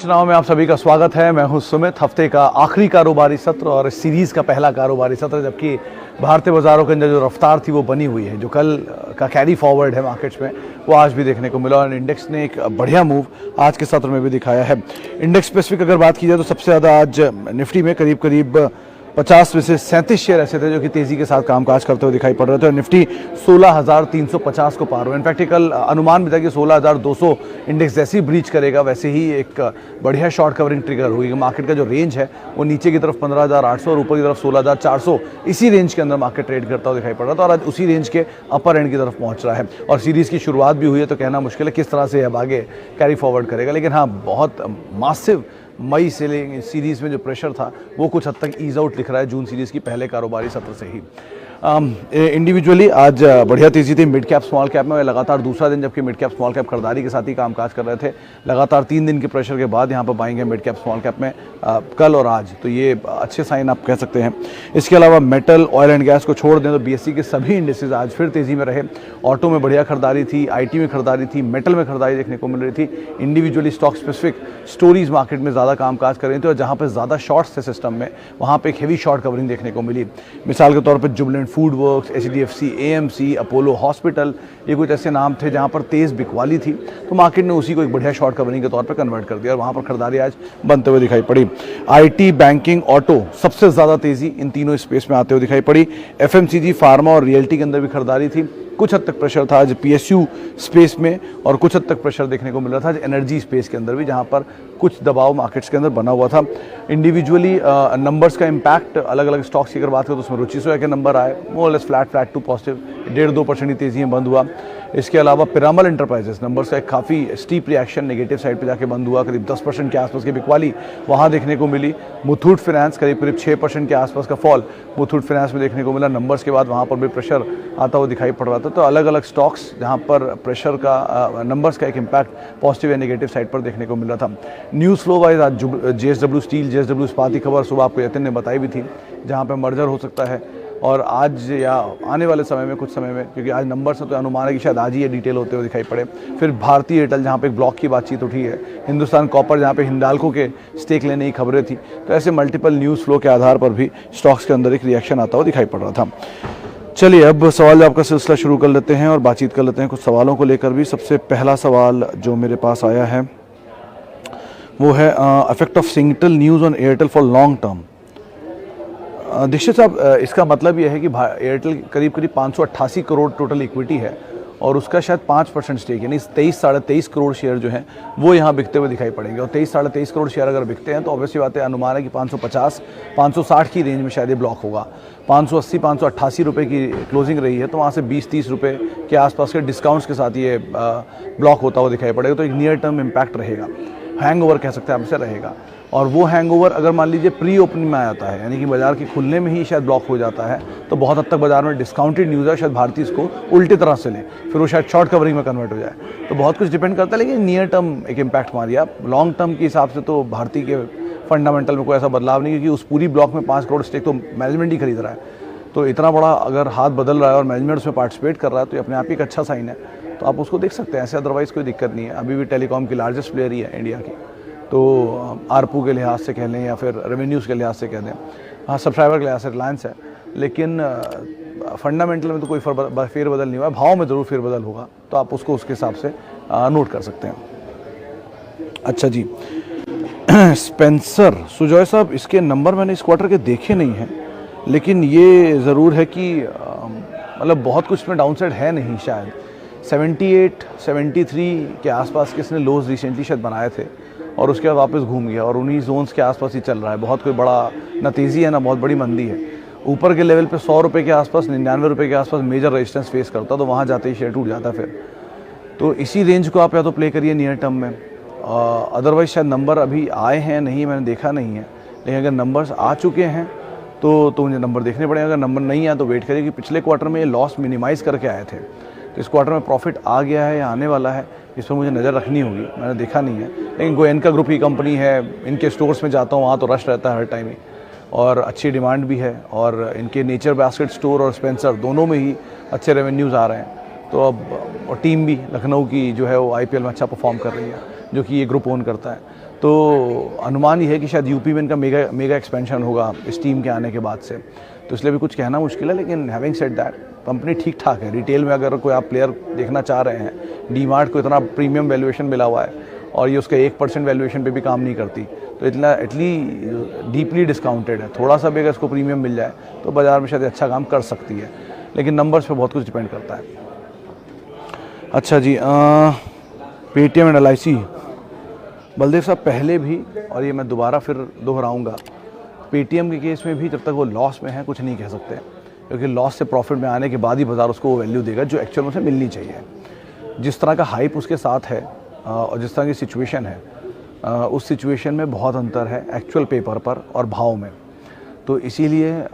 चुनाव में आप सभी का स्वागत है। मैं हूं सुमित। हफ्ते का आखिरी कारोबारी सत्र और सीरीज़ का पहला कारोबारी सत्र, जबकि भारतीय बाज़ारों के अंदर जो रफ्तार थी वो बनी हुई है। जो कल का कैरी फॉरवर्ड है मार्केट्स में, वो आज भी देखने को मिला और इंडेक्स ने एक बढ़िया मूव आज के सत्र में भी दिखाया है। इंडेक्स स्पेसिफिक अगर बात की जाए तो सबसे ज़्यादा आज निफ्टी में करीब 50 में से 37 शेयर ऐसे थे जो कि तेज़ी के साथ कामकाज करते हुए दिखाई पड़ रहे थे और निफ्टी 16,350 को पार हुआ। इनफैक्ट कल अनुमान भी था कि 16,200 इंडेक्स जैसे ही ब्रीच करेगा वैसे ही एक बढ़िया शॉर्ट कवरिंग ट्रिगर हुई। मार्केट का जो रेंज है वो नीचे की तरफ 15,800 और ऊपर की तरफ 16,400, इसी रेंज के अंदर मार्केट ट्रेड करता हुआ दिखाई पड़ रहा था और आज उसी रेंज के अपर एंड की तरफ पहुँच रहा है। और सीरीज़ की शुरुआत भी हुई है तो कहना मुश्किल है किस तरह से अब आगे कैरी फॉरवर्ड करेगा। लेकिन हाँ, बहुत मासिव मई सेलिंग सीरीज़ में जो प्रेशर था वो कुछ हद तक ईज आउट दिख रहा है जून सीरीज़ की पहले कारोबारी सत्र से ही। इंडिविजुअली आज बढ़िया तेज़ी थी मिड कैप स्मॉल कैप में। लगातार दूसरा दिन जबकि मिड कैप स्मॉल कैप खरीदारी के साथ ही कामकाज कर रहे थे, लगातार 3 दिन के प्रेशर के बाद यहाँ पर बाइंग है मिड कैप स्मॉल कैप में कल और आज, तो ये अच्छे साइन आप कह सकते हैं। इसके अलावा मेटल, ऑयल एंड गैस को छोड़ दें तो बीएसई के सभी इंडेक्सेस आज फिर तेज़ी में रहे। ऑटो में बढ़िया खरीदारी थी, आईटी में खरीदारी थी, मेटल में खरीदारी देखने को मिल रही थी। Individually stock specific stories market में ज़्यादा कामकाज कर रही थी और जहाँ पर ज़्यादा शॉर्ट्स थे सिस्टम में, वहाँ पर एक हेवी शॉर्ट कवरिंग देखने को मिली। मिसाल के तौर पर Jubilant food works, HDFC, AMC, Apollo hospital, ये कुछ ऐसे नाम थे जहां पर तेज़ बिकवाली थी, तो मार्केट ने उसी को एक बढ़िया शॉर्ट कवरिंग के तौर पर कन्वर्ट कर दिया और वहां पर खरीदारी आज बनते हुए दिखाई पड़ी। IT, बैंकिंग, ऑटो सबसे ज़्यादा तेज़ी इन तीनों स्पेस में आते हुए दिखाई पड़ी। FMCG, फार्मा और रियल्टी के अंदर भी खरीदारी थी। कुछ हद तक प्रेशर था आज PSU स्पेस में और कुछ हद तक प्रेशर देखने को मिल रहा था आज एनर्जी स्पेस के अंदर भी, जहां पर कुछ दबाव मार्केट्स के अंदर बना हुआ था। इंडिविजुअली नंबर्स का इम्पैक्ट अलग अलग स्टॉक्स की अगर बात करें तो उसमें रुचि सोया के नंबर आए, more less flat to positive, 1.5-2% की तेज़ी में बंद हुआ। इसके अलावा पिरामल एंटरप्राइजेस नंबर्स का एक काफ़ी स्टीप रिएक्शन नेगेटिव साइड पे जाके बंद हुआ, करीब 10% के आसपास की बिकवाली वहाँ देखने को मिली। मुथूट फाइनेंस करीब 6% के आसपास का फॉल मुथूट फाइनेंस में देखने को मिला। नंबर्स के बाद वहाँ पर भी प्रेशर आता हुआ दिखाई पड़ रहा था। तो अलग अलग स्टॉक्स जहाँ पर प्रेशर का नंबर्स का एक इम्पैक्ट पॉजिटिव या नेगेटिव साइड पर देखने को मिल रहा था। न्यूज़ फ्लो वाइज आज JSW स्टील, JSW इस्पात की खबर सुबह आपको यतिन ने बताई भी थी, जहाँ पर मर्जर हो सकता है और आज या आने वाले समय में, कुछ समय में, क्योंकि आज नंबर से तो अनुमान है कि शायद आज ही ये डिटेल होते हुए दिखाई पड़े। फिर भारतीय एयरटेल जहाँ पे एक ब्लॉक की बातचीत उठी है, हिंदुस्तान कॉपर जहाँ पे हिंडाल्को के स्टेक लेने की खबरें थी। तो ऐसे मल्टीपल न्यूज़ फ्लो के आधार पर भी स्टॉक्स के अंदर एक रिएक्शन आता हुआ दिखाई पड़ रहा था। चलिए अब सवाल जवाब का सिलसिला शुरू कर लेते हैं और बातचीत कर लेते हैं कुछ सवालों को लेकर भी। सबसे पहला सवाल जो मेरे पास आया है वो है effect of Singtel news on Airtel for long term. Dixit साहब, इसका मतलब यह है कि एयरटेल करीब 588 करोड़ टोटल इक्विटी है और उसका शायद 5% स्टेक, यानी 23-23.5 करोड़ शेयर जो हैं वो यहाँ बिकते हुए दिखाई पड़ेंगे। और 23-23.5 करोड़ शेयर अगर बिकते हैं तो ऑब्वियसली बात है, अनुमान है कि 550-560 की रेंज में शायद ये ब्लॉक होगा। 580-588 रुपये की क्लोजिंग रही है, तो वहाँ से 20-30 रुपये के आसपास के डिस्काउंट्स के साथ ये ब्लॉक होता हुआ दिखाई पड़ेगा। तो एक नियर टर्म इम्पैक्ट रहेगा, हैंगओवर कह सकते हैं हमसे रहेगा। और वो हैंगओवर अगर मान लीजिए प्री ओपनिंग में आ जाता है, यानी कि बाजार के खुलने में ही शायद ब्लॉक हो जाता है, तो बहुत हद तक बाजार में डिस्काउंटेड न्यूज़ है, शायद भारतीय इसको उल्टी तरह से ले, फिर वो शायद शॉर्ट कवरिंग में कन्वर्ट हो जाए। तो बहुत कुछ डिपेंड करता है, लेकिन नियर टर्म एक इम्पैक्ट मारिए आप। लॉन्ग टर्म के हिसाब से तो भारतीय के फंडामेंटल में कोई ऐसा बदलाव नहीं, क्योंकि उस पूरी ब्लॉक में 5 करोड़ स्टेक तो मैनेजमेंट ही खरीद रहा है। तो इतना बड़ा अगर हाथ बदल रहा है और मैनेजमेंट उसमें पार्टिसिपेट कर रहा है तो ये अपने आप ही एक अच्छा साइन है, तो आप उसको देख सकते हैं। ऐसे अदरवाइज़ कोई दिक्कत नहीं है। अभी भी टेलीकॉम की लार्जेस्ट प्लेयर ही है इंडिया की, तो आरपू के लिहाज से कह लें या फिर रेवेन्यूज़ के लिहाज से कह दें, हाँ सब्सक्राइबर के लिहाज से रिलायंस है, लेकिन फंडामेंटल में तो कोई फेरबदल नहीं हुआ। भाव में ज़रूर फेरबदल होगा, तो आप उसको उसके हिसाब से नोट कर सकते हैं। अच्छा जी, स्पेंसर सुजॉय साहब, इसके नंबर मैंने इस क्वार्टर के देखे नहीं हैं, लेकिन ये ज़रूर है कि मतलब बहुत कुछ में डाउनसाइड है नहीं। शायद 78-73 के आसपास किसने लोज रिसेंटली शायद बनाए थे और उसके बाद वापस घूम गया और उन्हीं जोन्स के आसपास ही चल रहा है। बहुत कोई बड़ा ना तेज़ी है ना बहुत बड़ी मंदी है। ऊपर के लेवल पे 100 रुपये के आसपास, 99 रुपये के आसपास मेजर रेजिस्टेंस फेस करता, तो वहाँ जाते ही शेयर टूट जाता फिर। तो इसी रेंज को आप या तो प्ले करिए नियर टर्म में। अदरवाइज शायद नंबर अभी आए हैं नहीं, मैंने देखा नहीं है, लेकिन अगर नंबर्स आ चुके हैं तो मुझे नंबर देखने पड़ेंगे। अगर नंबर नहीं आए तो वेट करिए, कि पिछले क्वार्टर में ये लॉस मिनिमाइज़ करके आए थे, तो इस क्वार्टर में प्रॉफिट आ गया है या आने वाला है, इस पर मुझे नज़र रखनी होगी। मैंने देखा नहीं है, लेकिन गोयनका ग्रुप की कंपनी है, इनके स्टोर्स में जाता हूँ, वहाँ तो रश रहता है हर टाइम ही और अच्छी डिमांड भी है। और इनके नेचर बास्केट स्टोर और स्पेंसर दोनों में ही अच्छे रेवेन्यूज़ आ रहे हैं। तो अब और टीम भी लखनऊ की जो है वो IPL में अच्छा परफॉर्म कर रही है, जो कि ये ग्रुप ओन करता है। तो अनुमान ये है कि शायद यूपी में इनका मेगा एक्सपेंशन होगा इस टीम के आने के बाद से, तो इसलिए भी कुछ कहना मुश्किल है। लेकिन हैविंग सेड दैट, कंपनी ठीक ठाक है। रिटेल में अगर कोई आप प्लेयर देखना चाह रहे हैं, डीमार्ट को इतना प्रीमियम वैल्यूएशन मिला हुआ है और ये उसका 1% वैल्यूएशन पे भी काम नहीं करती, तो इतनी डीपली डिस्काउंटेड है। थोड़ा सा भी अगर इसको प्रीमियम मिल जाए तो बाज़ार में शायद अच्छा काम कर सकती है, लेकिन नंबर्स पे बहुत कुछ डिपेंड करता है। अच्छा जी, पेटीएम एंड LIC, बलदेव साहब पहले भी, और ये मैं दोबारा फिर दोहराऊंगा, पेटीएम के केस में भी जब तक वो लॉस में है कुछ नहीं कह सकते, क्योंकि लॉस से प्रॉफिट में आने के बाद ही बाज़ार उसको वो वैल्यू देगा जो एक्चुअल में उसे मिलनी चाहिए। जिस तरह का हाइप उसके साथ है और जिस तरह की सिचुएशन है, उस सिचुएशन में बहुत अंतर है एक्चुअल पेपर पर और भाव में। तो इसीलिए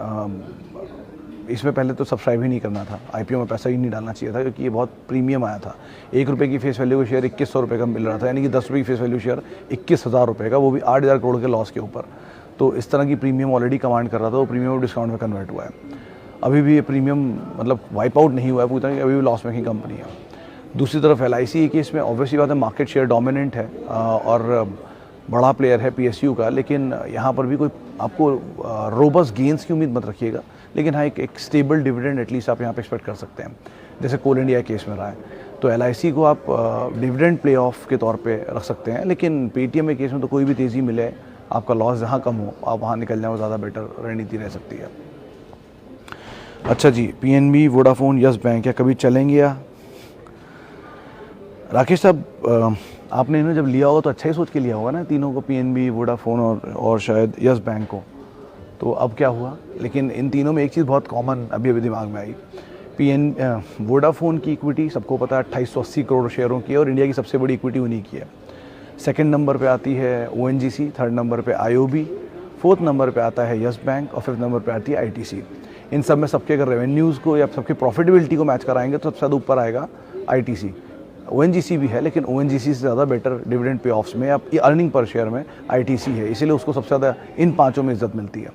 इसमें पहले तो सब्सक्राइब ही नहीं करना था, IPO में पैसा ही नहीं डालना चाहिए था, क्योंकि ये बहुत प्रीमियम आया था। 1 रुपये की फेस वैल्यू का शेयर 2100 रुपये का मिल रहा था, यानी कि 10 रुपये की फेस वैल्यू शेयर 21,000 रुपये का, वो भी 8,000 करोड़ के लॉस के ऊपर। तो इस तरह की प्रीमियम ऑलरेडी कमांड कर रहा था, वो प्रीमियम और डिस्काउंट में कन्वर्ट हुआ है। अभी भी ये प्रीमियम मतलब वाइप आउट नहीं हुआ है पूरी तरह, अभी भी लॉस मेकिंग कंपनी है। दूसरी तरफ LIC के इसमें ऑब्वियसली बात है, मार्केट शेयर डोमिनेंट है और बड़ा प्लेयर है PSU का, लेकिन यहाँ पर भी कोई आपको रोबस्ट गेंस की उम्मीद मत रखिएगा, लेकिन हाँ एक स्टेबल डिविडेंड एटलीस्ट आप यहाँ पे एक्सपेक्ट कर सकते हैं, जैसे कोल इंडिया केस में रहा है। तो LIC को आप डिविडेंड प्ले ऑफ के तौर पे रख सकते हैं, लेकिन पेटीएम के केस में तो कोई भी तेज़ी मिले, आपका लॉस जहाँ कम हो आप वहाँ निकल जाए, वो ज़्यादा बेटर रणनीति रह सकती है। अच्छा जी, PNB, वोडाफोन, यस बैंक या कभी चलेंगे या? राकेश साहब, आपने इन्हें जब लिया होगा तो अच्छा ही सोच के लिया होगा ना, तीनों को, PNB, वोडाफोन और शायद यस बैंक को। तो अब क्या हुआ, लेकिन इन तीनों में एक चीज़ बहुत कॉमन अभी दिमाग में आई। वोडाफोन की इक्विटी सबको पता है 2880 करोड़ शेयरों की है और इंडिया की सबसे बड़ी इक्विटी उन्हीं की है। सेकंड नंबर पे आती है ONGC, थर्ड नंबर पे IOB, फोर्थ नंबर पे आता है यस बैंक और फिफ्थ नंबर पे आती है ITC। इन सब में सबके अगर रेवेन्यूज़ को या सबकी प्रॉफिटेबिलिटी को मैच कराएंगे तो सबसे ज़्यादा ऊपर आएगा ITC। ONGC भी है, लेकिन ONGC से ज़्यादा बेटर डिविडेंड पे ऑफ्स में या अर्निंग पर शेयर में ITC है, इसीलिए उसको सबसे ज़्यादा इन पाँचों में इज्जत मिलती है।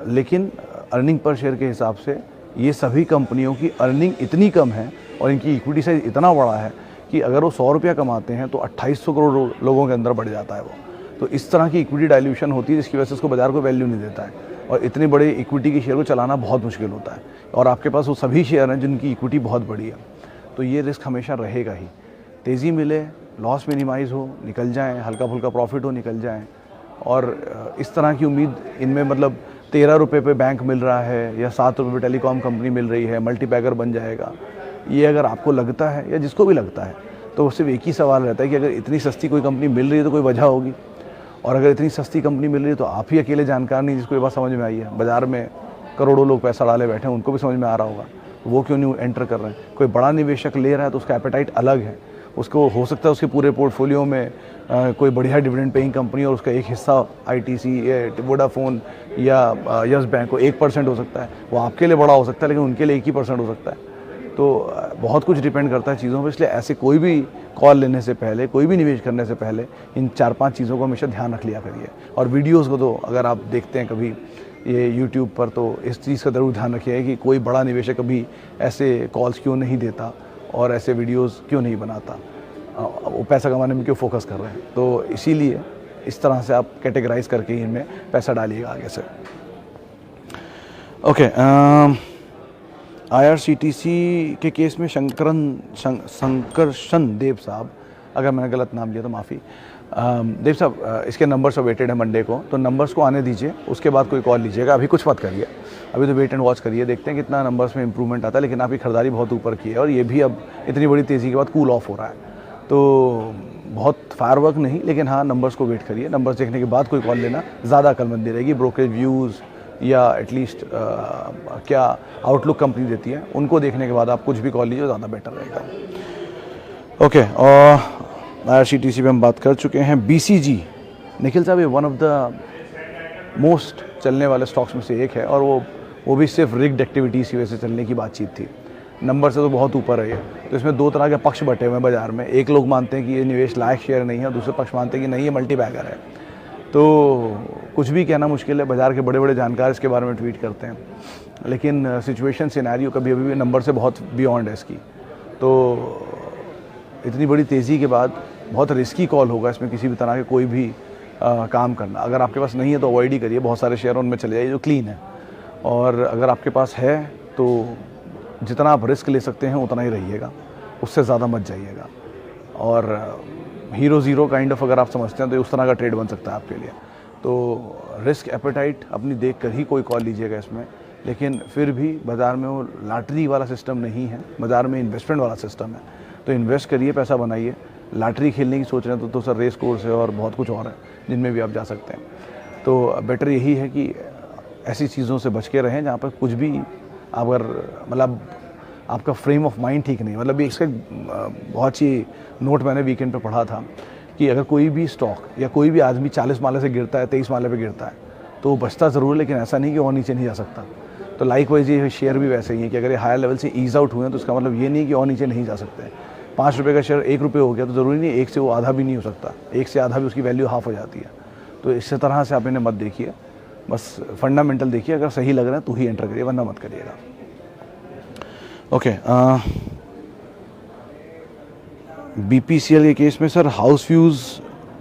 लेकिन अर्निंग पर शेयर के हिसाब से ये सभी कंपनियों की अर्निंग इतनी कम है और इनकी इक्विटी साइज इतना बड़ा है कि अगर वो 100 रुपया कमाते हैं तो 2800 करोड़ लोगों के अंदर बढ़ जाता है वो। तो इस तरह की इक्विटी डाइल्यूशन होती है जिसकी वजह से उसको बाजार को वैल्यू नहीं देता है, और इतनी बड़ी इक्विटी की शेयर को चलाना बहुत मुश्किल होता है, और आपके पास वो सभी शेयर हैं जिनकी इक्विटी बहुत बड़ी है। तो ये रिस्क हमेशा रहेगा ही, तेज़ी मिले, लॉस मिनिमाइज़ हो, निकल जाएँ, हल्का फुल्का प्रॉफिट हो, निकल जाएँ। और इस तरह की उम्मीद इनमें, मतलब 13 रुपये पे बैंक मिल रहा है या 7 रुपये पे टेलीकॉम कंपनी मिल रही है, मल्टीपैकर बन जाएगा, ये अगर आपको लगता है या जिसको भी लगता है तो सिर्फ एक ही सवाल रहता है कि अगर इतनी सस्ती कोई कंपनी मिल रही है तो कोई वजह होगी, और अगर इतनी सस्ती कंपनी मिल रही है तो आप ही अकेले जानकार नहीं जिसको ये बात समझ में आई है। बाज़ार में करोड़ों लोग पैसा डाले बैठे हैं, उनको भी समझ में आ रहा होगा, वो क्यों नहीं एंटर कर रहे हैं। कोई बड़ा निवेशक ले रहा है तो उसका एपेटाइट अलग है, उसको हो सकता है उसके पूरे पोर्टफोलियो में कोई बढ़िया डिविडेंड पेइंग कंपनी और उसका एक हिस्सा ITC या वोडाफोन या यस बैंक को 1% हो सकता है, वो आपके लिए बड़ा हो सकता है लेकिन उनके लिए 1% हो सकता है। तो बहुत कुछ डिपेंड करता है चीज़ों पर, इसलिए ऐसे कोई भी कॉल लेने से पहले, कोई भी निवेश करने से पहले इन 4-5 चीज़ों को हमेशा ध्यान रख लिया करिए। और वीडियोस को तो अगर आप देखते हैं कभी ये YouTube पर, तो इस चीज़ का ज़रूर ध्यान रखिए कि कोई बड़ा निवेशक कभी ऐसे कॉल्स क्यों नहीं देता और ऐसे वीडियोस क्यों नहीं बनाता, वो पैसा कमाने में क्यों फोकस कर रहे हैं। तो इसीलिए इस तरह से आप कैटेगराइज करके ही इनमें पैसा डालिएगा आगे से। ओके, IRCTC के केस में शंकरशन देव साहब, अगर मैंने गलत नाम लिया तो माफ़ी। देव साहब, इसके नंबर्स अवेटेड है मंडे को, तो नंबर्स को आने दीजिए, उसके बाद कोई कॉल लीजिएगा। अभी कुछ मत करिए, अभी तो वेट एंड वॉच करिए, देखते हैं कितना नंबर्स में इंप्रूवमेंट आता है। लेकिन आपकी खरीदारी बहुत ऊपर की है और ये भी अब इतनी बड़ी तेज़ी के बाद कूल ऑफ हो रहा है, तो बहुत फायरवर्क नहीं, लेकिन हाँ नंबर्स को वेट करिए। नंबर्स देखने के बाद कोई कॉल लेना ज़्यादा अक्लमंदी रहेगी। ब्रोकरेज व्यूज़ या एटलीस्ट क्या आउटलुक कंपनी देती है, उनको देखने के बाद आप कुछ भी कॉल लीजिए, ज़्यादा बेटर रहेगा। ओके, और IRCTC पे हम बात कर चुके हैं। BCG, निखिल साहब, ये वन ऑफ द मोस्ट चलने वाले स्टॉक्स में से एक है, और वो भी सिर्फ रिग्ड एक्टिविटीज़ की वजह से चलने की बातचीत थी। नंबर से तो बहुत ऊपर है ये। तो इसमें दो तरह के पक्ष बटे हुए हैं बाज़ार में। एक लोग मानते हैं कि ये निवेश लायक शेयर नहीं है, और दूसरे पक्ष मानते हैं कि नहीं, ये मल्टीबैगर है। तो कुछ भी कहना मुश्किल है, बाज़ार के बड़े बड़े जानकार इसके बारे में ट्वीट करते हैं, लेकिन सिचुएशन सिनेरियो कभी अभी नंबर से बहुत बियॉन्ड है इसकी। तो इतनी बड़ी तेज़ी के बाद बहुत रिस्की कॉल होगा इसमें किसी भी तरह के कोई भी काम करना। अगर आपके पास नहीं है तो अवॉइड ही करिए, बहुत सारे शेयर उनमें चले जाइए जो क्लीन है, और अगर आपके पास है तो जितना आप रिस्क ले सकते हैं उतना ही रहिएगा, उससे ज़्यादा मत जाइएगा। और हीरो ज़ीरो काइंड ऑफ अगर आप समझते हैं तो उस तरह का ट्रेड बन सकता है आपके लिए। तो रिस्क एपेटाइट अपनी देख कर ही कोई कॉल लीजिएगा इसमें, लेकिन फिर भी बाज़ार में वो लॉटरी वाला सिस्टम नहीं है, बाज़ार में इन्वेस्टमेंट वाला सिस्टम है। तो इन्वेस्ट करिए, पैसा बनाइए। लॉटरी खेलने की सोच रहे हैं तो सर रेस कोर्स है और बहुत कुछ और है जिनमें भी आप जा सकते हैं। तो बेटर यही है कि ऐसी चीज़ों से बच के रहें जहाँ पर कुछ भी अगर मतलब आपका फ्रेम ऑफ माइंड ठीक नहीं, मतलब इसका बहुत ही नोट मैंने वीकेंड पे पढ़ा था कि अगर कोई भी स्टॉक या कोई भी आदमी 40 माले से गिरता है, 23 माले पे गिरता है तो वो बचता ज़रूर, लेकिन ऐसा नहीं कि और नीचे नहीं जा सकता। तो लाइकवाइज ये शेयर भी वैसे ही है कि अगर ये हायर लेवल से ईज आउट हुए हैं तो इसका मतलब ये नहीं कि और नीचे नहीं जा सकते। 5 रुपये का शेयर 1 रुपये हो गया तो ज़रूरी नहीं 1 से वो आधा भी नहीं हो सकता, 1 से आधा भी उसकी वैल्यू हाफ हो जाती है। तो इस तरह से आप इन्हें मत देखिए, बस फंडामेंटल देखिए, अगर सही लग रहा है तो ही एंटर करिए, वरना मत करिएगा। ओके, BPCL के केस में सर हाउस व्यूज़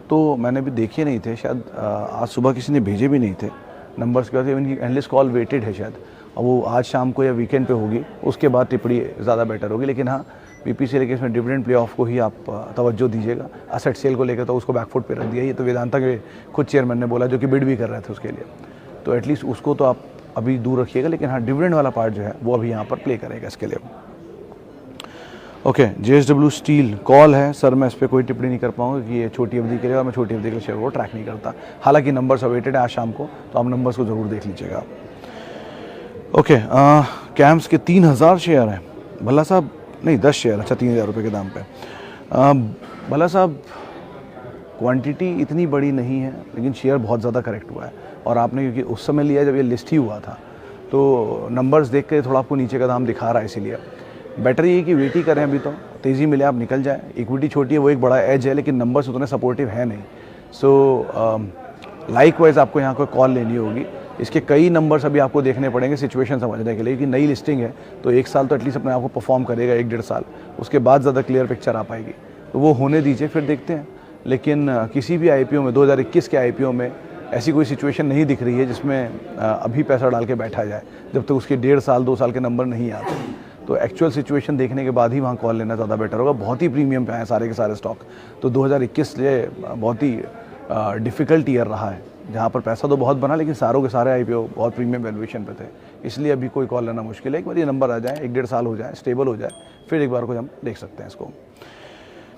तो मैंने भी देखे नहीं थे, शायद आज सुबह किसी ने भेजे भी नहीं थे नंबर्स के बाद, इनकी एनालिस्ट कॉल वेटेड है शायद, और वो आज शाम को या वीकेंड पे होगी, उसके बाद टिप्पणी ज़्यादा बेटर होगी। लेकिन हाँ, BPCL के केस में डिविडेंड प्ले ऑफ को ही आप तवज्जो दीजिएगा। असेट सेल को लेकर तो उसको बैकफुट पे रख दिया, ये तो वेदांता के खुद चेयरमैन ने बोला जो कि बिड भी कर रहे थे उसके लिए, तो एटलीस्ट उसको तो आप अभी दूर रखिएगा। लेकिन हाँ, डिविडेंड वाला पार्ट जो है वो अभी यहाँ पर प्ले करेगा इसके लिए। ओके, JSW स्टील कॉल है सर, मैं इस पर कोई टिप्पणी नहीं कर पाऊंगा कि ये छोटी अवधि के लिए, और मैं छोटी अवधि के शेयर को ट्रैक नहीं करता। हालांकि नंबर्स अवेटेड है आज शाम को, तो आप नंबर्स को ज़रूर देख लीजिएगा। ओके, कैम्स के 3000 शेयर हैं भल्ला साहब, नहीं 10 शेयर, अच्छा 3000 रुपये के दाम पे। भल्ला साहब क्वांटिटी इतनी बड़ी नहीं है, लेकिन शेयर बहुत ज़्यादा करेक्ट हुआ है, और आपने क्योंकि उस समय लिया जब ये लिस्ट ही हुआ था, तो नंबर्स देख के थोड़ा आपको नीचे का दाम दिखा रहा है, इसीलिए बेटर ये कि वेट ही करें, अभी तो तेज़ी मिले आप निकल जाएं। इक्विटी छोटी है वो एक बड़ा एज है, लेकिन नंबर्स उतने सपोर्टिव है नहीं। सो लाइकवाइज आपको यहाँ कोई कॉल लेनी होगी। इसके कई नंबर्स अभी आपको देखने पड़ेंगे सिचुएशन समझने के लिए, कि नई लिस्टिंग है तो 1 साल तो एटलीस्ट अपने आप को परफॉर्म करेगा, 1-1.5 साल, उसके बाद ज़्यादा क्लियर पिक्चर आ पाएगी, तो वो होने दीजिए, फिर देखते हैं। लेकिन किसी भी IPO में 2021 के IPO में ऐसी कोई सिचुएशन नहीं दिख रही है जिसमें अभी पैसा डाल के बैठा जाए जब तक उसके 1.5 साल 2 साल के नंबर नहीं आते। तो एक्चुअल सिचुएशन देखने के बाद ही वहाँ कॉल लेना ज़्यादा बेटर होगा। बहुत ही प्रीमियम पे आए सारे के सारे स्टॉक, तो 2021 ये बहुत ही डिफ़िकल्ट ईयर रहा है, जहाँ पर पैसा तो बहुत बना लेकिन सारों के सारे IPO बहुत प्रीमियम वैल्यूएशन पे थे, इसलिए अभी कोई कॉल लेना मुश्किल है। एक बार ये नंबर आ जाए, 1-1.5 साल हो जाए, स्टेबल हो जाए, फिर एक बार को हम देख सकते हैं इसको।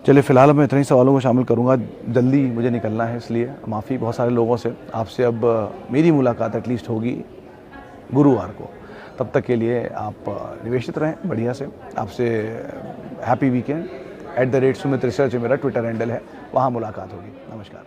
चलिए, फ़िलहाल मैं इतने ही सवालों को शामिल करूँगा, जल्दी मुझे निकलना है, इसलिए माफ़ी। बहुत सारे लोगों से आपसे अब मेरी मुलाकात एटलीस्ट होगी गुरुवार को, तब तक के लिए आप निवेशित रहें बढ़िया से। आपसे हैप्पी वीकेंड। @सुमित रिसर्च मेरा ट्विटर हैंडल है, वहाँ मुलाकात होगी। नमस्कार।